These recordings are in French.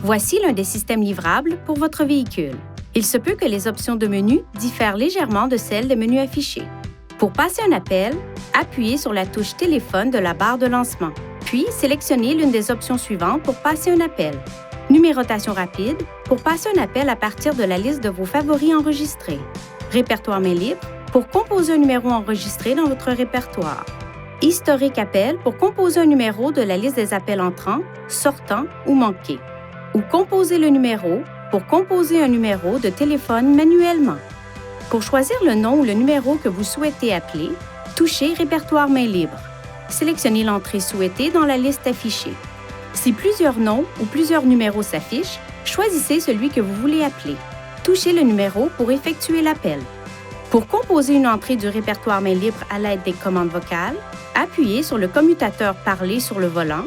Voici l'un des systèmes livrables pour votre véhicule. Il se peut que les options de menu diffèrent légèrement de celles des menus affichés. Pour passer un appel, appuyez sur la touche Téléphone de la barre de lancement, puis sélectionnez l'une des options suivantes pour passer un appel. Numérotation rapide pour passer un appel à partir de la liste de vos favoris enregistrés. Répertoire main libre pour composer un numéro enregistré dans votre répertoire. Historique appel pour composer un numéro de la liste des appels entrants, sortants ou manqués. Ou composer le numéro pour composer un numéro de téléphone manuellement. Pour choisir le nom ou le numéro que vous souhaitez appeler, touchez Répertoire main libre. Sélectionnez l'entrée souhaitée dans la liste affichée. Si plusieurs noms ou plusieurs numéros s'affichent, choisissez celui que vous voulez appeler. Touchez le numéro pour effectuer l'appel. Pour composer une entrée du répertoire main libre à l'aide des commandes vocales, appuyez sur le commutateur Parler sur le volant,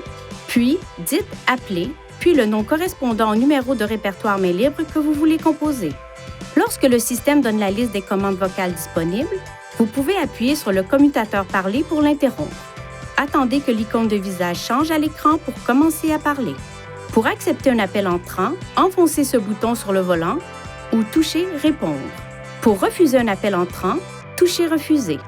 puis dites Appeler, puis le nom correspondant au numéro de répertoire main libre que vous voulez composer. Lorsque le système donne la liste des commandes vocales disponibles, vous pouvez appuyer sur le commutateur Parler pour l'interrompre. Attendez que l'icône de visage change à l'écran pour commencer à parler. Pour accepter un appel entrant, enfoncez ce bouton sur le volant ou touchez Répondre. Pour refuser un appel entrant, touchez Refuser.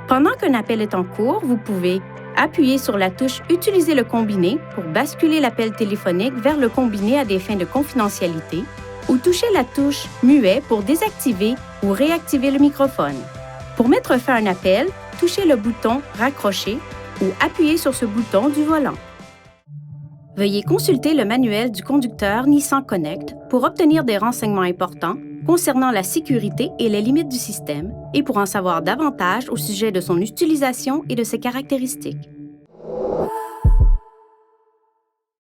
Pendant qu'un appel est en cours, vous pouvez appuyer sur la touche Utiliser le combiné pour basculer l'appel téléphonique vers le combiné à des fins de confidentialité ou toucher la touche Muet pour désactiver ou réactiver le microphone. Pour mettre fin à un appel, touchez le bouton Raccrocher ou appuyez sur ce bouton du volant. Veuillez consulter le manuel du conducteur Nissan Connect pour obtenir des renseignements importants concernant la sécurité et les limites du système et pour en savoir davantage au sujet de son utilisation et de ses caractéristiques.